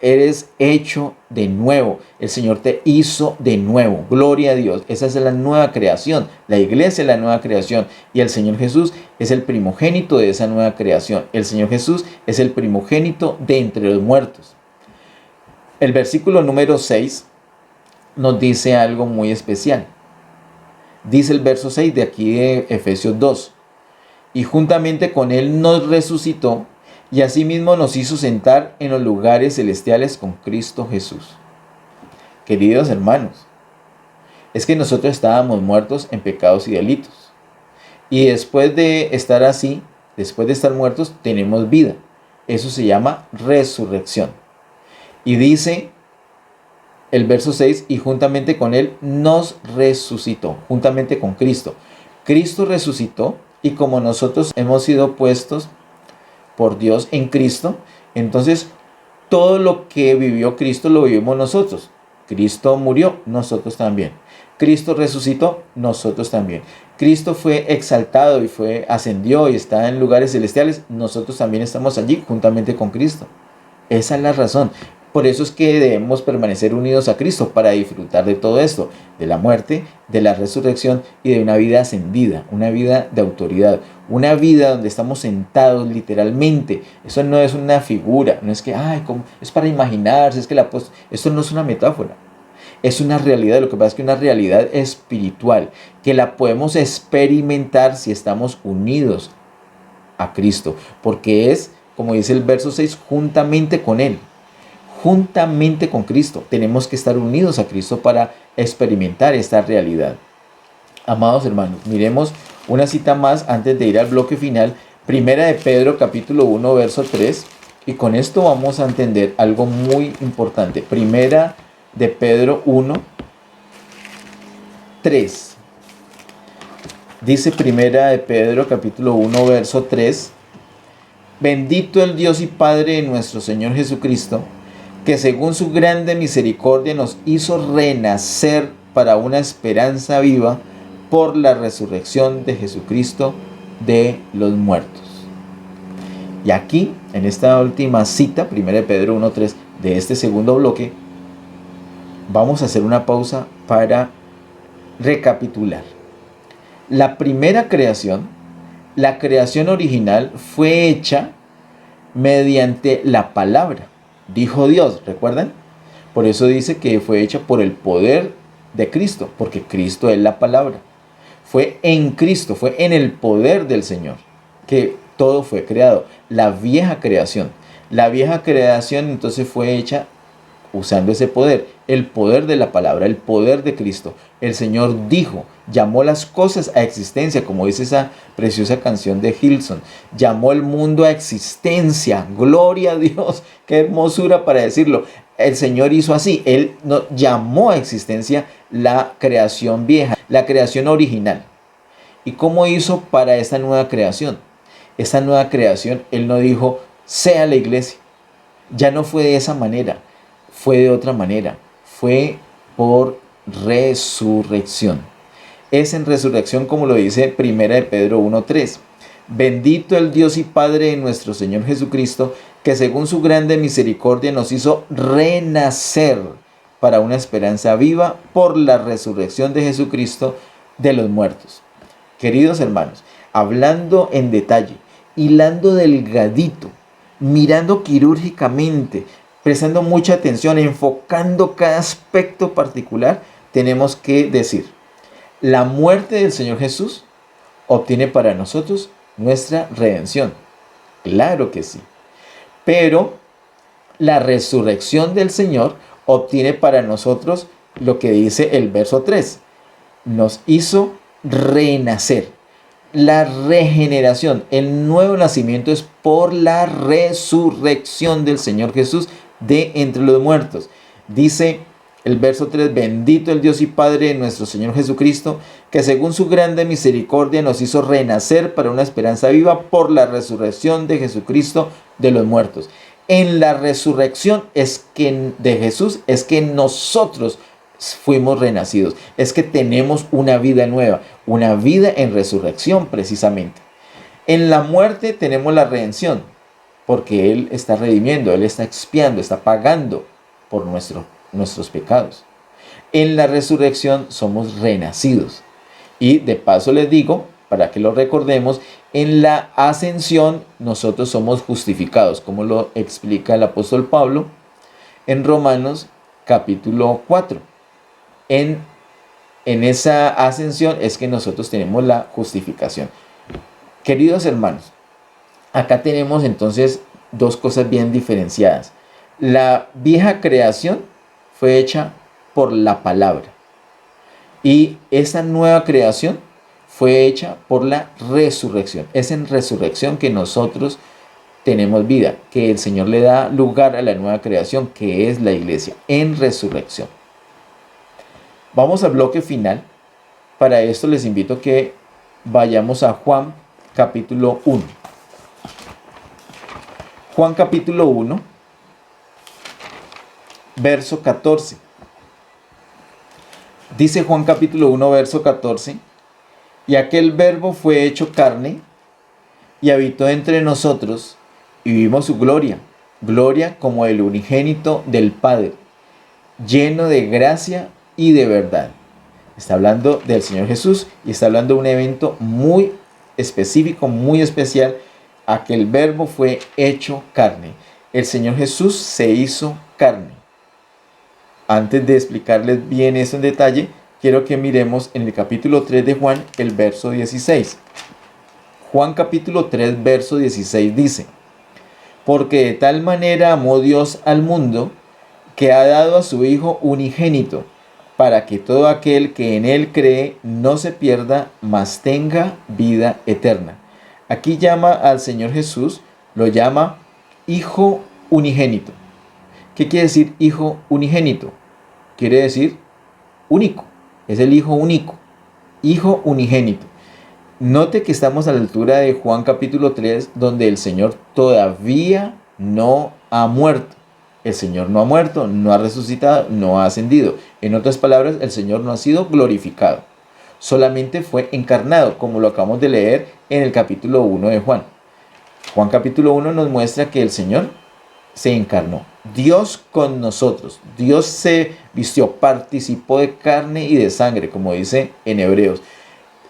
C: Eres hecho de nuevo. El Señor te hizo de nuevo. Gloria a Dios. Esa es la nueva creación. La iglesia es la nueva creación. Y el Señor Jesús es el primogénito de esa nueva creación. El Señor Jesús es el primogénito de entre los muertos. El versículo número 6 nos dice algo muy especial. Dice el verso 6 de aquí de Efesios 2. Y juntamente con Él nos resucitó y asimismo nos hizo sentar en los lugares celestiales con Cristo Jesús. Queridos hermanos, es que nosotros estábamos muertos en pecados y delitos. Y después de estar así, después de estar muertos, tenemos vida. Eso se llama resurrección. Y dice el verso 6, y juntamente con Él nos resucitó, juntamente con Cristo. Cristo resucitó y como nosotros hemos sido puestos por Dios en Cristo, entonces todo lo que vivió Cristo lo vivimos nosotros. Cristo murió, nosotros también. Cristo resucitó, nosotros también. Cristo fue exaltado y ascendió y está en lugares celestiales, nosotros también estamos allí juntamente con Cristo. Esa es la razón. Por eso es que debemos permanecer unidos a Cristo para disfrutar de todo esto, de la muerte, de la resurrección y de una vida ascendida, una vida de autoridad, una vida donde estamos sentados literalmente. Eso no es una figura, no es que, es para imaginarse, es que esto no es una metáfora. Es una realidad, lo que pasa es que una realidad espiritual, que la podemos experimentar si estamos unidos a Cristo, porque es, como dice el verso 6, juntamente con Él, juntamente con Cristo. Tenemos que estar unidos a Cristo para experimentar esta realidad. Amados hermanos, miremos una cita más antes de ir al bloque final. Primera de Pedro capítulo 1 verso 3, y con esto vamos a entender algo muy importante. Primera de Pedro 1, 3. Dice Primera de Pedro capítulo 1 verso 3: Bendito el Dios y Padre de nuestro Señor Jesucristo, que según su grande misericordia nos hizo renacer para una esperanza viva por la resurrección de Jesucristo de los muertos. Y aquí, en esta última cita, 1 Pedro 1.3 de este segundo bloque, vamos a hacer una pausa para recapitular. La primera creación, la creación original, fue hecha mediante la palabra. Dijo Dios, ¿recuerdan? Por eso dice que fue hecha por el poder de Cristo, porque Cristo es la palabra. Fue en Cristo, fue en el poder del Señor que todo fue creado. La vieja creación entonces fue hecha usando ese poder, el poder de la palabra, el poder de Cristo. El Señor dijo, llamó las cosas a existencia, como dice esa preciosa canción de Hilson. Llamó el mundo a existencia. Gloria a Dios, qué hermosura para decirlo. El Señor hizo así, Él llamó a existencia la creación vieja, la creación original. ¿Y cómo hizo para esta nueva creación? Esta nueva creación, Él no dijo, sea la iglesia. Ya no fue de esa manera, fue de otra manera. Fue por resurrección. Es en resurrección, como lo dice 1 de Pedro 1.3. Bendito el Dios y Padre de nuestro Señor Jesucristo, que según su grande misericordia nos hizo renacer para una esperanza viva por la resurrección de Jesucristo de los muertos. Queridos hermanos, hablando en detalle, hilando delgadito, mirando quirúrgicamente, prestando mucha atención, enfocando cada aspecto particular, tenemos que decir, la muerte del Señor Jesús obtiene para nosotros nuestra redención. Claro que sí. Pero la resurrección del Señor obtiene para nosotros lo que dice el verso 3. Nos hizo renacer. La regeneración, el nuevo nacimiento es por la resurrección del Señor Jesús de entre los muertos. Dice el verso 3, bendito el Dios y Padre de nuestro Señor Jesucristo, que según su grande misericordia nos hizo renacer para una esperanza viva por la resurrección de Jesucristo de los muertos. En la resurrección de Jesús es que nosotros fuimos renacidos, es que tenemos una vida nueva, una vida en resurrección precisamente. En la muerte tenemos la redención, porque Él está redimiendo, Él está expiando, está pagando por nuestros pecados. En la resurrección somos renacidos. Y de paso les digo, para que lo recordemos, en la ascensión nosotros somos justificados, como lo explica el apóstol Pablo en Romanos capítulo 4. En esa ascensión es que nosotros tenemos la justificación. Queridos hermanos, acá tenemos entonces dos cosas bien diferenciadas. La vieja creación fue hecha por la palabra. Y esa nueva creación fue hecha por la resurrección. Es en resurrección que nosotros tenemos vida, que el Señor le da lugar a la nueva creación, que es la iglesia, en resurrección. Vamos al bloque final. Para esto les invito a que vayamos a Juan capítulo 1. Juan capítulo 1, verso 14. Dice Juan capítulo 1, verso 14. Y aquel verbo fue hecho carne y habitó entre nosotros y vimos su gloria, gloria como el unigénito del Padre, lleno de gracia y de verdad. Está hablando del Señor Jesús y está hablando de un evento muy específico, muy especial. Aquel verbo fue hecho carne. El Señor Jesús se hizo carne. Antes de explicarles bien eso en detalle, quiero que miremos en el capítulo 3 de Juan, el verso 16. Juan capítulo 3, verso 16 dice: porque de tal manera amó Dios al mundo, que ha dado a su Hijo unigénito, para que todo aquel que en Él cree no se pierda, mas tenga vida eterna. Aquí llama al Señor Jesús, lo llama Hijo unigénito. ¿Qué quiere decir Hijo unigénito? Quiere decir único, es el Hijo único, Hijo unigénito. Note que estamos a la altura de Juan capítulo 3, donde el Señor todavía no ha muerto. El Señor no ha muerto, no ha resucitado, no ha ascendido. En otras palabras, el Señor no ha sido glorificado. Solamente fue encarnado, como lo acabamos de leer en el capítulo 1 de Juan. Juan capítulo 1 nos muestra que el Señor se encarnó. Dios con nosotros. Dios se vistió, participó de carne y de sangre, como dice en Hebreos.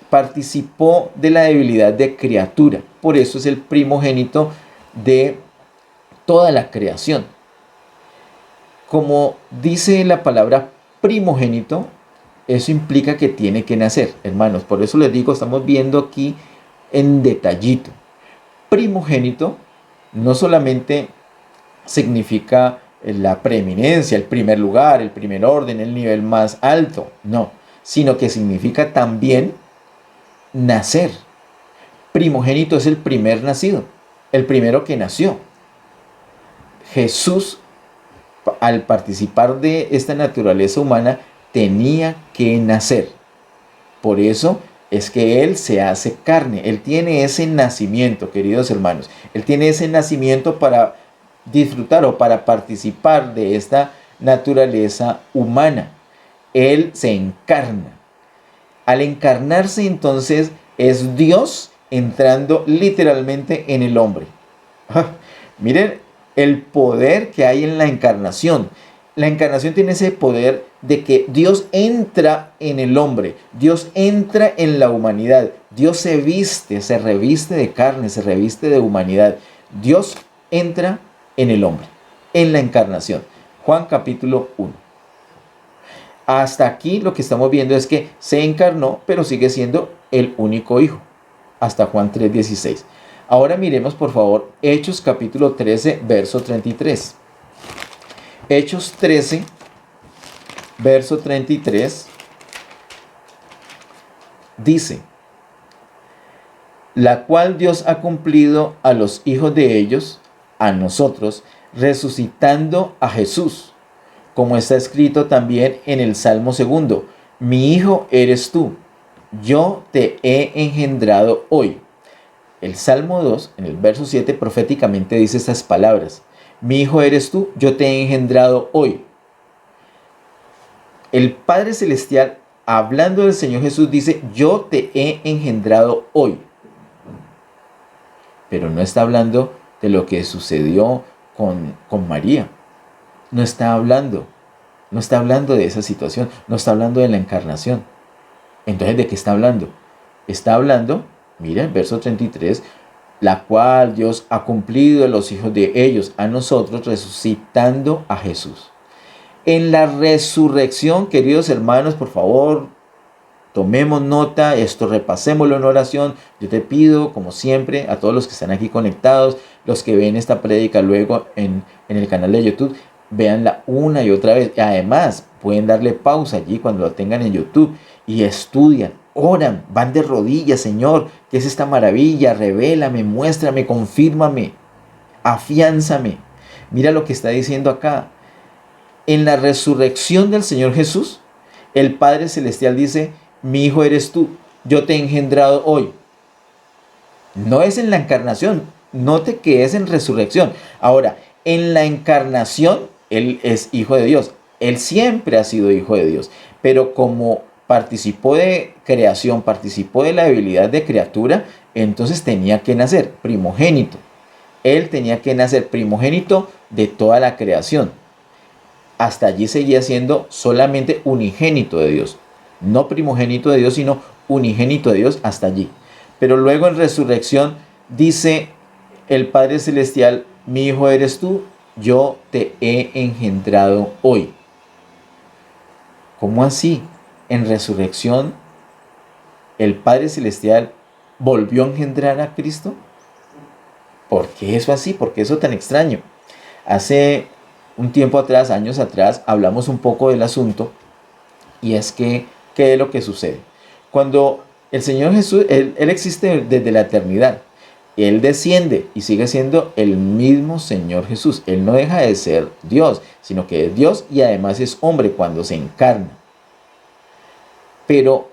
C: Participó de la debilidad de criatura. Por eso es el primogénito de toda la creación. Como dice la palabra primogénito, eso implica que tiene que nacer, hermanos. Por eso les digo, estamos viendo aquí en detallito. Primogénito no solamente significa la preeminencia, el primer lugar, el primer orden, el nivel más alto, no, sino que significa también nacer. Primogénito es el primer nacido, el primero que nació. Jesús, al participar de esta naturaleza humana, tenía que nacer. Por eso es que Él se hace carne. Él tiene ese nacimiento, queridos hermanos. Él tiene ese nacimiento para disfrutar o para participar de esta naturaleza humana. Él se encarna. Al encarnarse, entonces, es Dios entrando literalmente en el hombre. Miren el poder que hay en la encarnación. La encarnación tiene ese poder de que Dios entra en el hombre, Dios entra en la humanidad, Dios se viste, se reviste de carne, se reviste de humanidad. Dios entra en el hombre, en la encarnación. Juan capítulo 1. Hasta aquí lo que estamos viendo es que se encarnó, pero sigue siendo el único Hijo. Hasta Juan 3:16. Ahora miremos por favor Hechos capítulo 13, verso 33. Hechos 13, verso 33, dice: la cual Dios ha cumplido a los hijos de ellos, a nosotros, resucitando a Jesús, como está escrito también en el Salmo 2: mi hijo eres tú, yo te he engendrado hoy. El Salmo 2, en el verso 7, proféticamente dice estas palabras: mi hijo eres tú, yo te he engendrado hoy. El Padre Celestial, hablando del Señor Jesús, dice: yo te he engendrado hoy. Pero no está hablando de lo que sucedió con María. No está hablando de esa situación, no está hablando de la encarnación. Entonces, ¿de qué está hablando? Está hablando, mira el verso 33, la cual Dios ha cumplido a los hijos de ellos, a nosotros, resucitando a Jesús. En la resurrección, queridos hermanos, por favor, tomemos nota, esto repasémoslo en oración. Yo te pido, como siempre, a todos los que están aquí conectados, los que ven esta prédica luego en el canal de YouTube, véanla una y otra vez. Y además, pueden darle pausa allí cuando la tengan en YouTube y estudian, oran, van de rodillas: Señor, ¿qué es esta maravilla? Revélame, muéstrame, confírmame, afiánzame. Mira lo que está diciendo acá. En la resurrección del Señor Jesús, el Padre Celestial dice: mi hijo eres tú, yo te he engendrado hoy. No es en la encarnación, note que es en resurrección. Ahora, en la encarnación, Él es hijo de Dios. Él siempre ha sido hijo de Dios. Pero como participó de creación, participó de la debilidad de criatura, entonces tenía que nacer primogénito. Él tenía que nacer primogénito de toda la creación. Hasta allí seguía siendo solamente unigénito de Dios. No primogénito de Dios, sino unigénito de Dios hasta allí. Pero luego en resurrección dice el Padre Celestial: mi hijo eres tú, yo te he engendrado hoy. ¿Cómo así? En resurrección, ¿el Padre Celestial volvió a engendrar a Cristo? ¿Por qué eso así? ¿Por qué eso tan extraño? Hace un tiempo atrás, años atrás, hablamos un poco del asunto, y es que, ¿qué es lo que sucede? Cuando el Señor Jesús, Él existe desde la eternidad, Él desciende y sigue siendo el mismo Señor Jesús. Él no deja de ser Dios, sino que es Dios y además es hombre cuando se encarna. Pero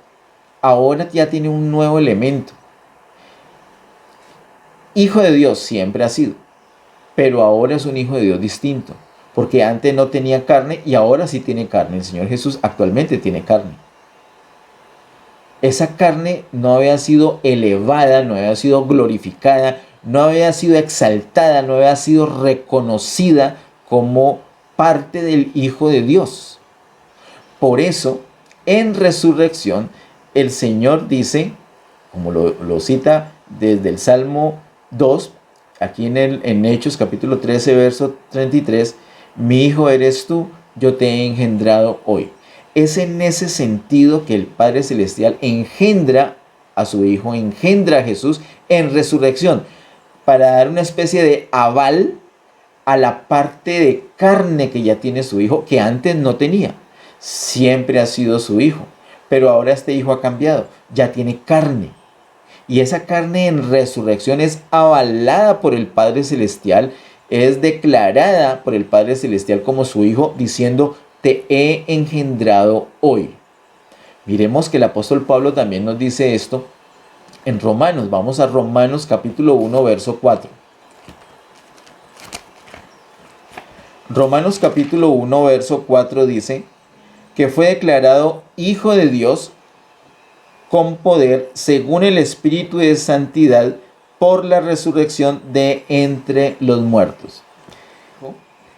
C: ahora ya tiene un nuevo elemento. Hijo de Dios siempre ha sido, pero ahora es un hijo de Dios distinto, porque antes no tenía carne y ahora sí tiene carne. El Señor Jesús actualmente tiene carne. Esa carne no había sido elevada, no había sido glorificada, no había sido exaltada, no había sido reconocida como parte del Hijo de Dios. Por eso, en resurrección, el Señor dice, como lo cita desde el Salmo 2, aquí en Hechos capítulo 13, verso 33, mi hijo eres tú, yo te he engendrado hoy. Es en ese sentido que el Padre Celestial engendra a su Hijo, engendra a Jesús en resurrección, para dar una especie de aval a la parte de carne que ya tiene su Hijo, que antes no tenía. Siempre ha sido su Hijo, pero ahora este Hijo ha cambiado, ya tiene carne. Y esa carne en resurrección es avalada por el Padre Celestial, es declarada por el Padre Celestial como su Hijo, diciendo, te he engendrado hoy. Miremos que el apóstol Pablo también nos dice esto en Romanos. Vamos a Romanos capítulo 1, verso 4. Romanos capítulo 1, verso 4 dice que fue declarado Hijo de Dios con poder según el Espíritu de Santidad por la resurrección de entre los muertos.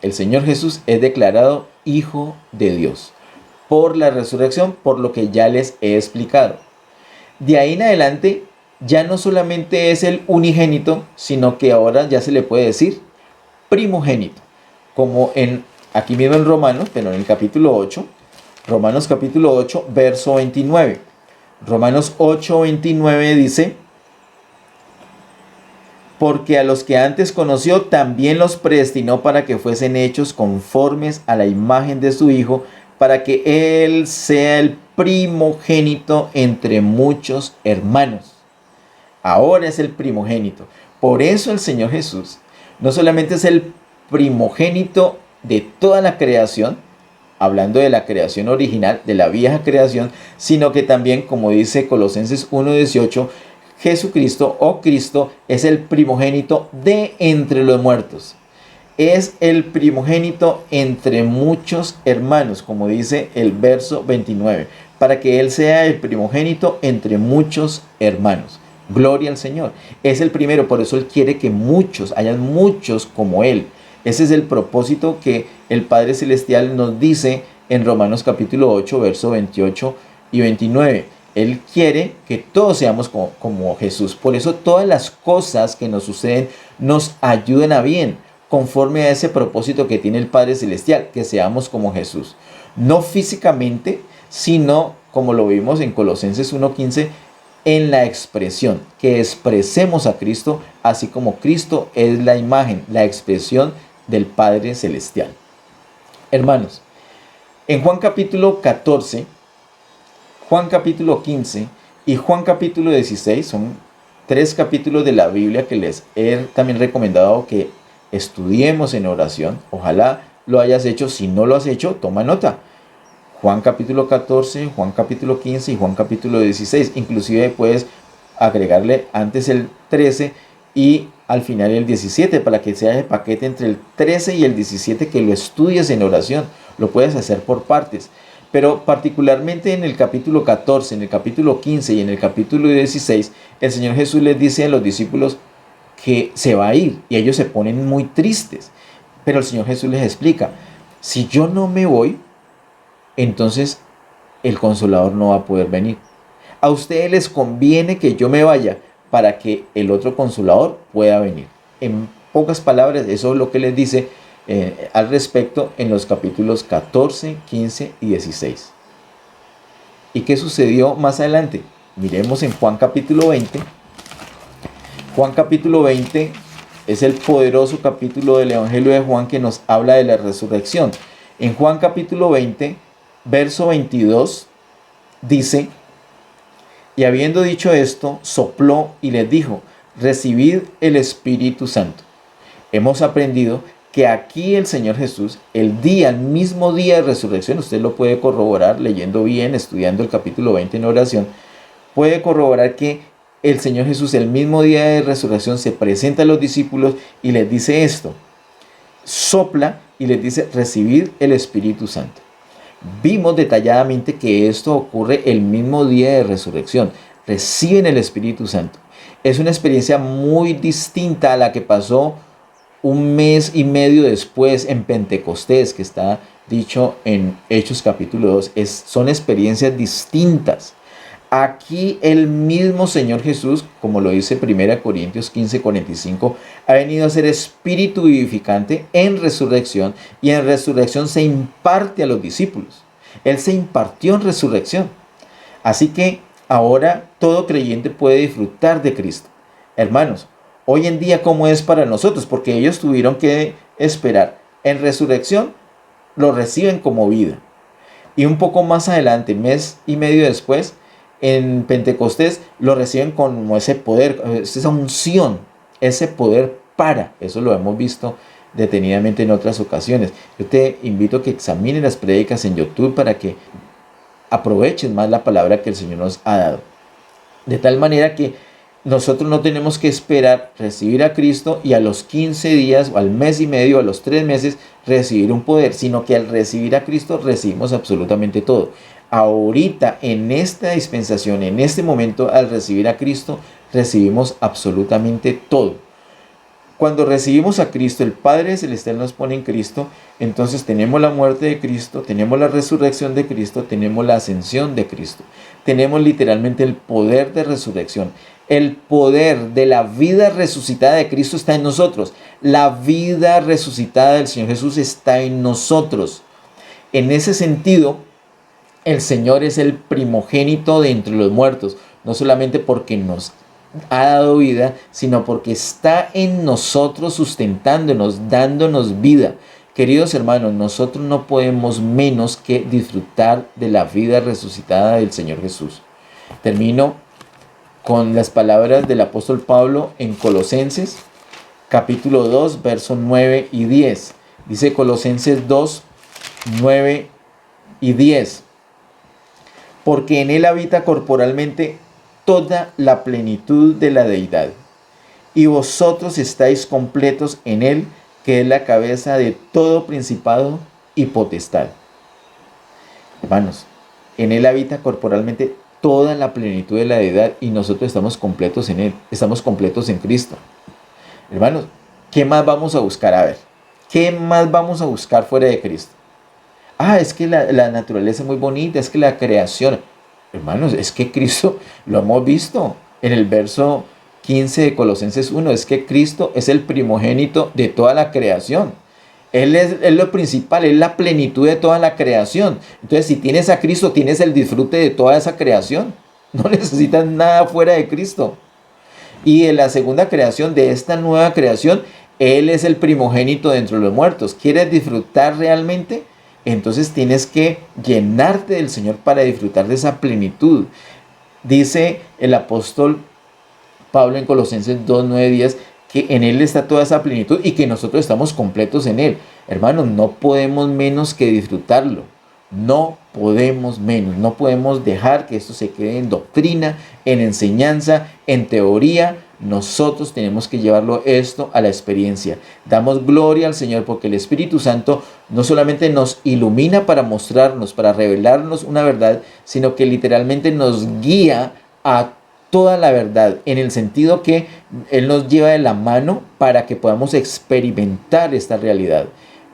C: El Señor Jesús es declarado Hijo de Dios por la resurrección, por lo que ya les he explicado. De ahí en adelante ya no solamente es el unigénito, sino que ahora ya se le puede decir primogénito, como aquí mismo en Romanos, pero en el capítulo 8, Romanos capítulo 8, verso 29. Romanos 8, 29 dice, porque a los que antes conoció también los predestinó para que fuesen hechos conformes a la imagen de su Hijo, para que Él sea el primogénito entre muchos hermanos. Ahora es el primogénito. Por eso el Señor Jesús no solamente es el primogénito de toda la creación, hablando de la creación original, de la vieja creación, sino que también, como dice Colosenses 1:18, Jesucristo o Cristo es el primogénito de entre los muertos. Es el primogénito entre muchos hermanos, como dice el verso 29, para que Él sea el primogénito entre muchos hermanos. Gloria al Señor. Es el primero, por eso Él quiere que hayan muchos como Él. Ese es el propósito que el Padre Celestial nos dice en Romanos capítulo 8, verso 28 y 29. Él quiere que todos seamos como Jesús. Por eso todas las cosas que nos suceden nos ayudan a bien, conforme a ese propósito que tiene el Padre Celestial, que seamos como Jesús. No físicamente, sino como lo vimos en Colosenses 1:15, en la expresión, que expresemos a Cristo, así como Cristo es la imagen, la expresión del Padre Celestial. Hermanos, en Juan capítulo 14, Juan capítulo 15 y Juan capítulo 16 son 3 capítulos de la Biblia que les he también recomendado que estudiemos en oración. Ojalá lo hayas hecho. Si no lo has hecho, toma nota. Juan capítulo 14, Juan capítulo 15 y Juan capítulo 16. Inclusive puedes agregarle antes el 13 y al final el 17 para que sea el paquete entre el 13 y el 17, que lo estudies en oración. Lo puedes hacer por partes. Pero particularmente en el capítulo 14, en el capítulo 15 y en el capítulo 16, el Señor Jesús les dice a los discípulos que se va a ir y ellos se ponen muy tristes. Pero el Señor Jesús les explica, si yo no me voy, entonces el Consolador no va a poder venir. A ustedes les conviene que yo me vaya para que el otro Consolador pueda venir. En pocas palabras, eso es lo que les dice al respecto en los capítulos 14, 15 y 16. ¿Y qué sucedió más adelante? Miremos en Juan capítulo 20. Juan capítulo 20 es el poderoso capítulo del Evangelio de Juan que nos habla de la resurrección. En Juan capítulo 20, verso 22, dice: y habiendo dicho esto, sopló y les dijo: recibid el Espíritu Santo. Hemos aprendido que aquí el Señor Jesús, el mismo día de resurrección, usted lo puede corroborar leyendo bien, estudiando el capítulo 20 en oración, puede corroborar que el Señor Jesús, el mismo día de resurrección, se presenta a los discípulos y les dice esto: sopla y les dice: recibid el Espíritu Santo. Vimos detalladamente que esto ocurre el mismo día de resurrección. Reciben el Espíritu Santo. Es una experiencia muy distinta a la que pasó un mes y medio después en Pentecostés, que está dicho en Hechos capítulo 2. Son experiencias distintas. Aquí el mismo Señor Jesús, como lo dice 1 Corintios 15:45, ha venido a ser espíritu vivificante en resurrección, y en resurrección se imparte a los discípulos. Él se impartió en resurrección. Así que ahora todo creyente puede disfrutar de Cristo. Hermanos, hoy en día, ¿cómo es para nosotros? Porque ellos tuvieron que esperar. En resurrección lo reciben como vida. Y un poco más adelante, mes y medio después, en Pentecostés lo reciben como ese poder, esa unción, ese poder para. Eso lo hemos visto detenidamente en otras ocasiones. Yo te invito a que examines las prédicas en YouTube para que aproveches más la palabra que el Señor nos ha dado. De tal manera que nosotros no tenemos que esperar recibir a Cristo y a los 15 días, o al mes y medio, a los 3 meses, recibir un poder, sino que al recibir a Cristo recibimos absolutamente todo. Ahorita, en esta dispensación, en este momento, al recibir a Cristo, recibimos absolutamente todo. Cuando recibimos a Cristo, el Padre Celestial nos pone en Cristo, entonces tenemos la muerte de Cristo, tenemos la resurrección de Cristo, tenemos la ascensión de Cristo. Tenemos literalmente el poder de resurrección. El poder de la vida resucitada de Cristo está en nosotros. La vida resucitada del Señor Jesús está en nosotros. En ese sentido, el Señor es el primogénito de entre los muertos, no solamente porque nos ha dado vida, sino porque está en nosotros, sustentándonos, dándonos vida. Queridos hermanos, nosotros no podemos menos que disfrutar de la vida resucitada del Señor Jesús. Termino con las palabras del apóstol Pablo en Colosenses, capítulo 2, versos 9 y 10. Dice Colosenses 2, 9 y 10. Porque en él habita corporalmente toda la plenitud de la deidad, y vosotros estáis completos en él, que es la cabeza de todo principado y potestad. Hermanos, en él habita corporalmente toda la plenitud de la deidad, y nosotros estamos completos en él, estamos completos en Cristo. Hermanos, ¿qué más vamos a buscar? A ver, ¿qué más vamos a buscar fuera de Cristo? Es que la naturaleza es muy bonita, es que la creación. Hermanos, es que Cristo, lo hemos visto en el verso 15 de Colosenses 1, es que Cristo es el primogénito de toda la creación. Él es lo principal, es la plenitud de toda la creación. Entonces, si tienes a Cristo, tienes el disfrute de toda esa creación. No necesitas nada fuera de Cristo. Y en la segunda creación, de esta nueva creación, Él es el primogénito de entre los muertos. ¿Quieres disfrutar realmente? Entonces tienes que llenarte del Señor para disfrutar de esa plenitud. Dice el apóstol Pablo en Colosenses 2, 9, 10, que en Él está toda esa plenitud y que nosotros estamos completos en Él. Hermanos, no podemos menos que disfrutarlo. No podemos menos. No podemos dejar que esto se quede en doctrina, en enseñanza, en teoría. Nosotros tenemos que llevarlo esto a la experiencia. Damos gloria al Señor porque el Espíritu Santo no solamente nos ilumina para mostrarnos, para revelarnos una verdad, sino que literalmente nos guía a toda la verdad, en el sentido que Él nos lleva de la mano para que podamos experimentar esta realidad.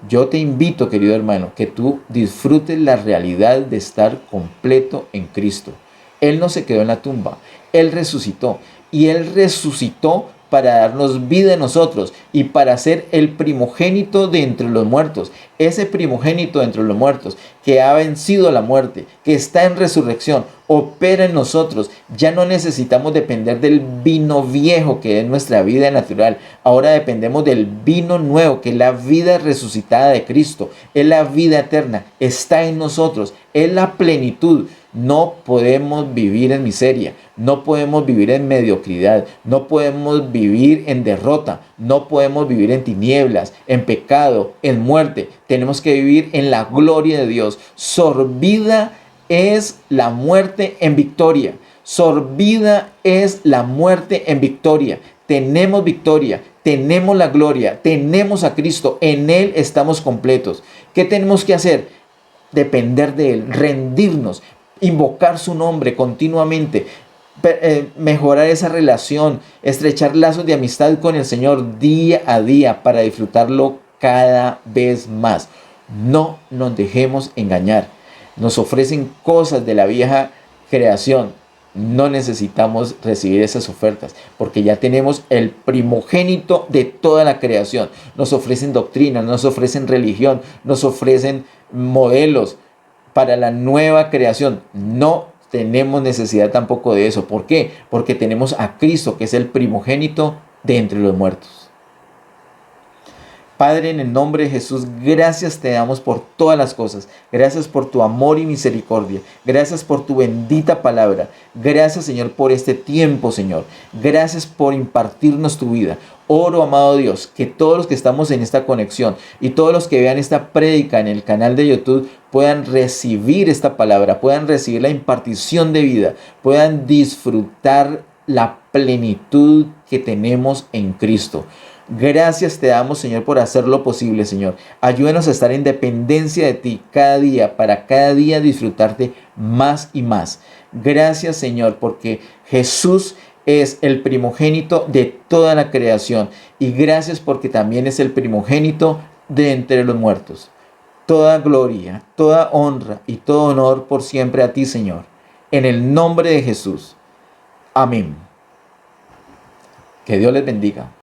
C: Yo te invito, querido hermano, que tú disfrutes la realidad de estar completo en Cristo. Él no se quedó en la tumba, Él resucitó. Y Él resucitó para darnos vida a nosotros. y para ser el primogénito de entre los muertos. Ese primogénito de entre los muertos que ha vencido la muerte, que está en resurrección, opera en nosotros. Ya no necesitamos depender del vino viejo que es nuestra vida natural. Ahora dependemos del vino nuevo, que es la vida resucitada de Cristo. Es la vida eterna. Está en nosotros. Es la plenitud. No podemos vivir en miseria, no podemos vivir en mediocridad, no podemos vivir en derrota, no podemos vivir en tinieblas, en pecado, en muerte. Tenemos que vivir en la gloria de Dios. Sorbida es la muerte en victoria. Sorbida es la muerte en victoria. Tenemos victoria, tenemos la gloria, tenemos a Cristo, en Él estamos completos. ¿Qué tenemos que hacer? Depender de Él, rendirnos, invocar su nombre continuamente, mejorar esa relación, estrechar lazos de amistad con el Señor día a día para disfrutarlo cada vez más. No nos dejemos engañar. Nos ofrecen cosas de la vieja creación. No necesitamos recibir esas ofertas porque ya tenemos el primogénito de toda la creación. Nos ofrecen doctrina, nos ofrecen religión, nos ofrecen modelos para la nueva creación. No tenemos necesidad tampoco de eso. ¿Por qué? Porque tenemos a Cristo, que es el primogénito de entre los muertos. Padre, en el nombre de Jesús, gracias te damos por todas las cosas. Gracias por tu amor y misericordia. Gracias por tu bendita palabra. Gracias, Señor, por este tiempo, Señor. Gracias por impartirnos tu vida. Oro, amado Dios, que todos los que estamos en esta conexión y todos los que vean esta prédica en el canal de YouTube puedan recibir esta palabra, puedan recibir la impartición de vida, puedan disfrutar la plenitud que tenemos en Cristo. Gracias te damos, Señor, por hacerlo posible, Señor. Ayúdanos a estar en dependencia de ti cada día, para cada día disfrutarte más y más. Gracias, Señor, porque Jesús es el primogénito de toda la creación. Y gracias porque también es el primogénito de entre los muertos. Toda gloria, toda honra y todo honor por siempre a ti, Señor. En el nombre de Jesús. Amén. Que Dios les bendiga.